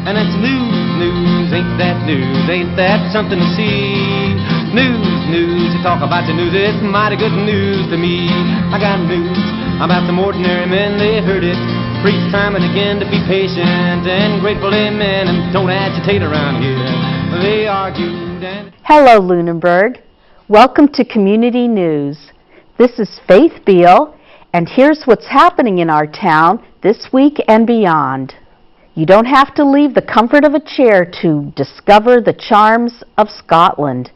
And it's news, ain't that news? Ain't that something to see? News, you talk about the news, it's mighty good news to me. I got news about some ordinary men, they heard it. Preach time and again to be patient and grateful, amen, and don't agitate around here. They argued and... Hello, Lunenburg. Welcome to Community News. This is Faith Beal, and here's what's happening in our town this week and beyond. You don't have to leave the comfort of a chair to discover the charms of Scotland.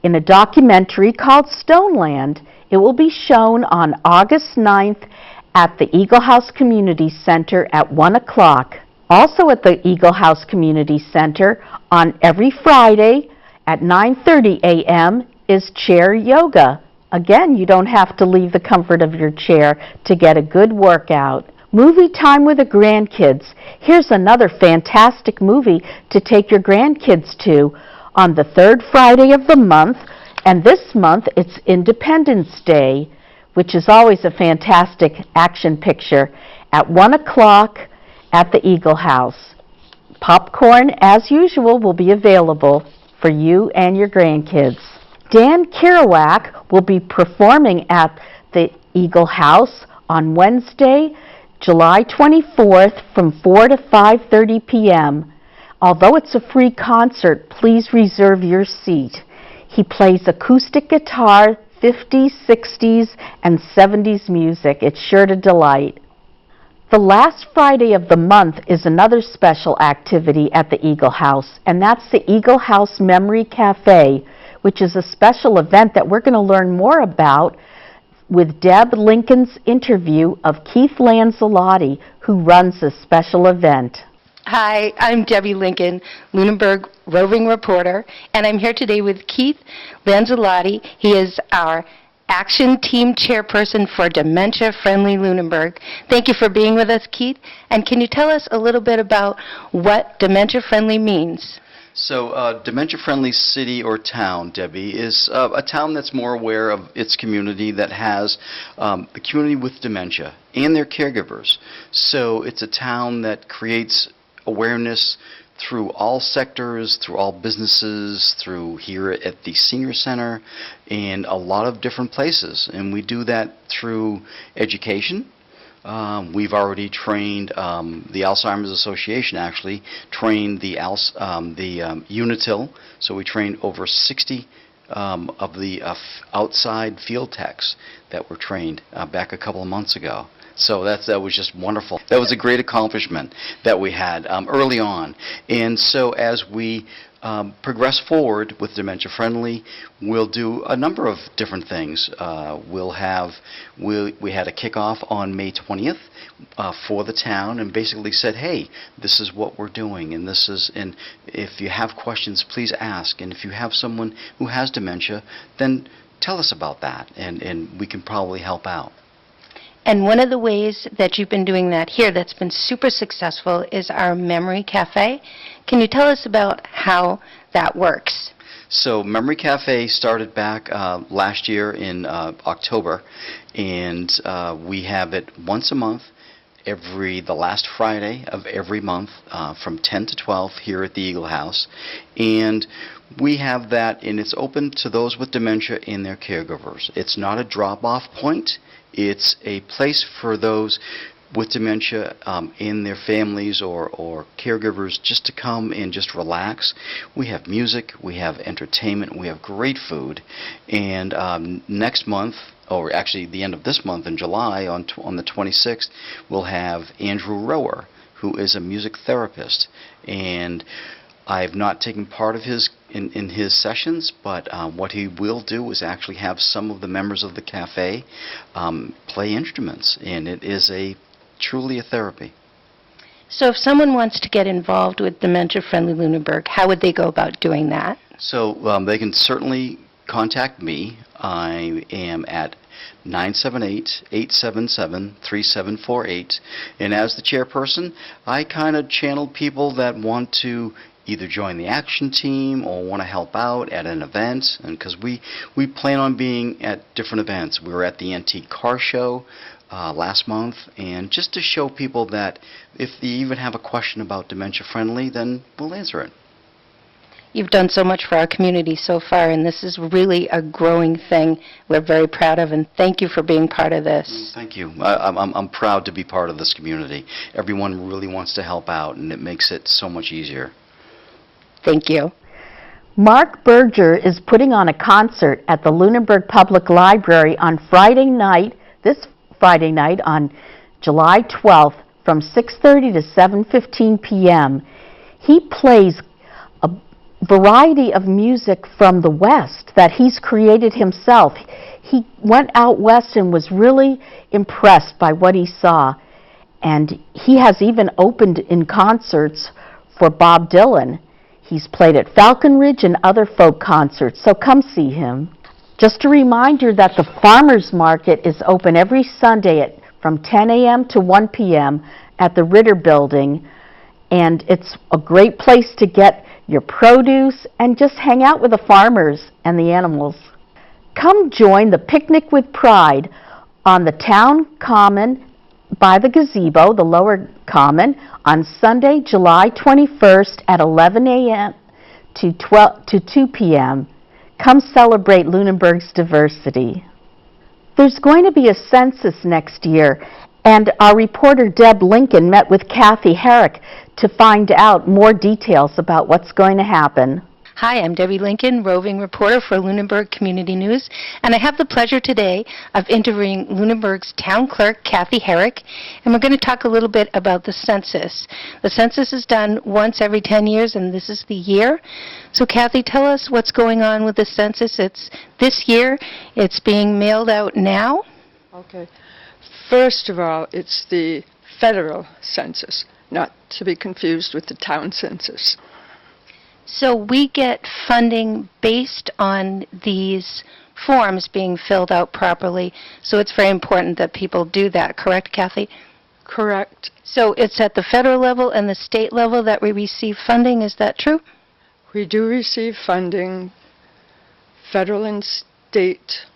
In a documentary called Stoneland, it will be shown on August 9th at the Eagle House Community Center at 1 o'clock. Also at the Eagle House Community Center on every Friday at 9:30 a.m. is chair yoga. Again, you don't have to leave the comfort of your chair to get a good workout. Movie time with the grandkids. Here's another fantastic movie to take your grandkids to on the third Friday of the month, and this month it's Independence Day, which is always a fantastic action picture, at 1 o'clock at the Eagle House. Popcorn, as usual, will be available for you and your grandkids. Dan Kerouac will be performing at the Eagle House on Wednesday, July 24th from 4 to 5:30 p.m. Although it's a free concert, please reserve your seat. He plays acoustic guitar, 50s, 60s, and 70s music. It's sure to delight. The last Friday of the month is another special activity at the Eagle House, and that's the Eagle House Memory Cafe, which is a special event that we're going to learn more about with Deb Lincoln's interview of Keith Lanzalotti, who runs this special event. Hi, I'm Debbie Lincoln, Lunenburg roving reporter, and I'm here today with Keith Lanzalotti. He is our Action Team Chairperson for Dementia Friendly Lunenburg. Thank you for being with us, Keith. And can you tell us a little bit about what Dementia Friendly means? So, dementia-friendly city or town, Debbie, is a town that's more aware of its community, that has the community with dementia and their caregivers. So it's a town that creates awareness through all sectors, through all businesses, through here at the Senior Center, and a lot of different places. And we do that through education. We've already trained, the Alzheimer's Association actually trained the Unitil, so we trained over 60 of the outside field techs that were trained back a couple of months ago. So that was just wonderful. That was a great accomplishment that we had early on. And so as we progress forward with Dementia Friendly, we'll do a number of different things. We had a kickoff on May 20th for the town, and basically said, hey, this is what we're doing, and if you have questions, please ask. And if you have someone who has dementia, then tell us about that, and we can probably help out. And one of the ways that you've been doing that here that's been super successful is our Memory Cafe. Can you tell us about how that works? So Memory Cafe started back last year in October, and we have it once a month, the last Friday of every month from 10 to 12 here at the Eagle House. And we have that, and it's open to those with dementia and their caregivers. It's not a drop-off point. It's a place for those with dementia and their families or caregivers just to come and just relax. We have music, we have entertainment, we have great food. And next month, or actually the end of this month in July, on the 26th, we'll have Andrew Rower, who is a music therapist. And I've not taken part of in his sessions, but what he will do is actually have some of the members of the cafe play instruments, and it is truly a therapy. So if someone wants to get involved with Dementia Friendly Lunenburg, how would they go about doing that? So they can certainly contact me. I am at 978-877-3748, and as the chairperson, I kind of channel people that want to either join the action team or want to help out at an event, and because we plan on being at different events. We were at the Antique Car Show last month, and just to show people that if they even have a question about Dementia Friendly, then we'll answer it. You've done so much for our community so far, and this is really a growing thing we're very proud of, and thank you for being part of this. Thank you. I'm proud to be part of this community. Everyone really wants to help out, and it makes it so much easier. Thank you. Mark Berger is putting on a concert at the Lunenburg Public Library on this Friday night on July 12th from 6:30 to 7:15 p.m. He plays a variety of music from the West that he's created himself. He went out west and was really impressed by what he saw. And he has even opened in concerts for Bob Dylan. He's played at Falcon Ridge and other folk concerts, so come see him. Just a reminder that the Farmers Market is open every Sunday from 10 a.m. to 1 p.m. at the Ritter Building, and it's a great place to get your produce and just hang out with the farmers and the animals. Come join the Picnic with Pride on the Town Common by the gazebo, the lower common, on Sunday, July 21st at 11 a.m. to 2 p.m. Come celebrate Lunenburg's diversity. There's going to be a census next year, and our reporter Deb Lincoln met with Kathy Herrick to find out more details about what's going to happen. Hi, I'm Debbie Lincoln, roving reporter for Lunenburg Community News, and I have the pleasure today of interviewing Lunenburg's town clerk, Kathy Herrick, and we're going to talk a little bit about the census. The census is done once every 10 years, and this is the year. So, Kathy, tell us what's going on with the census. It's this year. It's being mailed out now. Okay. First of all, it's the federal census, not to be confused with the town census. So we get funding based on these forms being filled out properly, so it's very important that people do that, correct, Kathy? Correct. So it's at the federal level and the state level that we receive funding, is that true? We do receive funding. Federal and state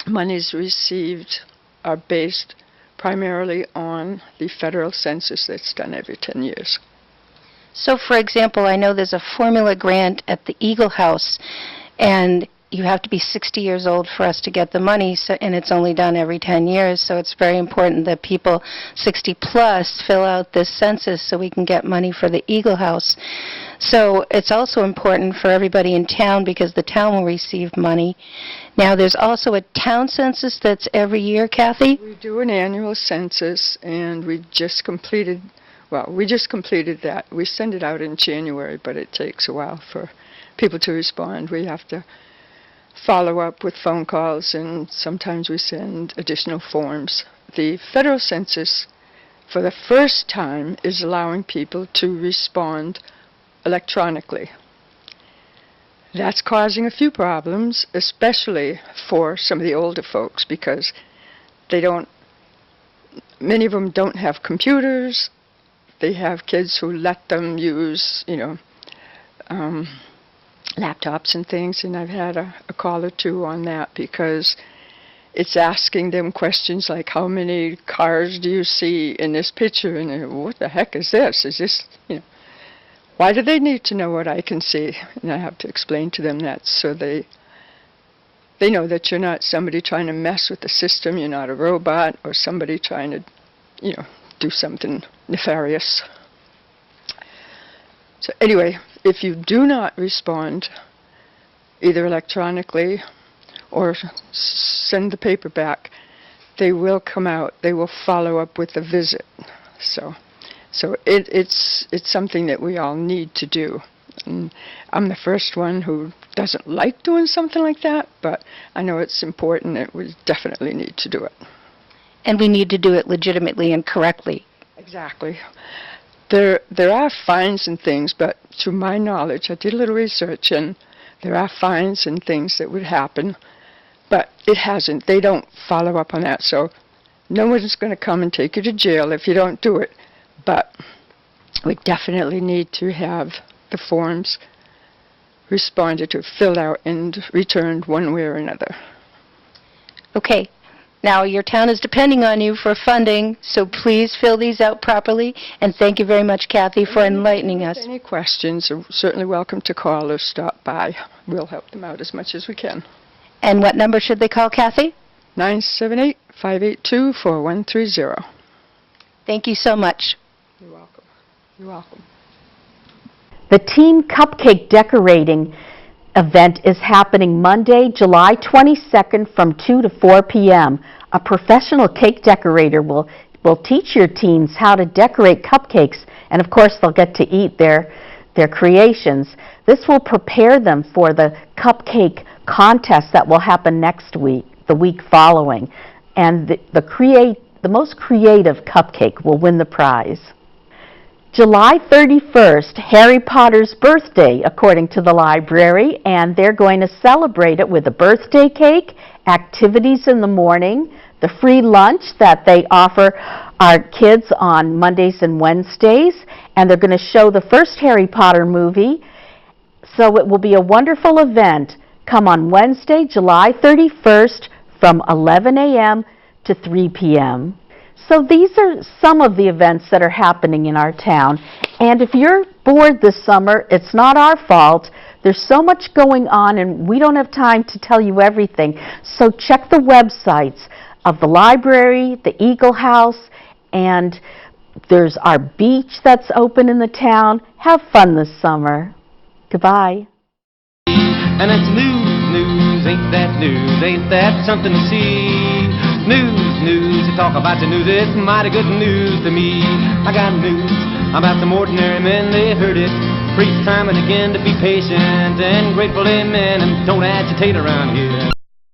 monies received are based primarily on the federal census that's done every 10 years. So, for example, I know there's a formula grant at the Eagle House, and you have to be 60 years old for us to get the money, and it's only done every 10 years, so it's very important that people 60 plus fill out this census so we can get money for the Eagle House. So it's also important for everybody in town because the town will receive money. Now, there's also a town census that's every year, Kathy? We do an annual census, and we just completed that. We send it out in January, but it takes a while for people to respond. We have to follow up with phone calls, and sometimes we send additional forms. The federal census, for the first time, is allowing people to respond electronically. That's causing a few problems, especially for some of the older folks, because many of them don't have computers. They have kids who let them use, laptops and things, and I've had a call or two on that because it's asking them questions like, how many cars do you see in this picture? And what the heck is this? Is this, why do they need to know what I can see? And I have to explain to them that so they know that you're not somebody trying to mess with the system, you're not a robot or somebody trying to, do something nefarious. So anyway, if you do not respond either electronically or send the paper back, they will come out. They will follow up with a visit. So it's something that we all need to do. And I'm the first one who doesn't like doing something like that, but I know it's important and we definitely need to do it. And we need to do it legitimately and correctly. Exactly. There are fines and things, but to my knowledge, I did a little research, and there are fines and things that would happen, but it hasn't. They don't follow up on that, so no one's going to come and take you to jail if you don't do it. But we definitely need to have the forms responded to, filled out, and returned one way or another. Okay. Now, your town is depending on you for funding, so please fill these out properly, and thank you very much, Kathy, for enlightening us. Any questions, are certainly welcome to call or stop by. We'll help them out as much as we can. And what number should they call, Kathy? 978-582-4130. Thank you so much. You're welcome. You're welcome. The Team Cupcake Decorating event is happening Monday, July 22nd from 2 to 4 p.m. A professional cake decorator will teach your teens how to decorate cupcakes, and of course they'll get to eat their creations. This will prepare them for the cupcake contest that will happen next week, the week following, and the most creative cupcake will win the prize. July 31st, Harry Potter's birthday, according to the library, and they're going to celebrate it with a birthday cake, activities in the morning, the free lunch that they offer our kids on Mondays and Wednesdays, and they're going to show the first Harry Potter movie. So it will be a wonderful event. Come on Wednesday, July 31st from 11 a.m. to 3 p.m. So these are some of the events that are happening in our town. And if you're bored this summer, it's not our fault. There's so much going on, and we don't have time to tell you everything. So check the websites of the library, the Eagle House, and there's our beach that's open in the town. Have fun this summer. Goodbye. And it's news, ain't that news? Ain't that something to see? News, you talk about the news, it's mighty good news to me. I got news about some ordinary men, they heard it. Preach time and again to be patient and grateful, amen, and don't agitate around here.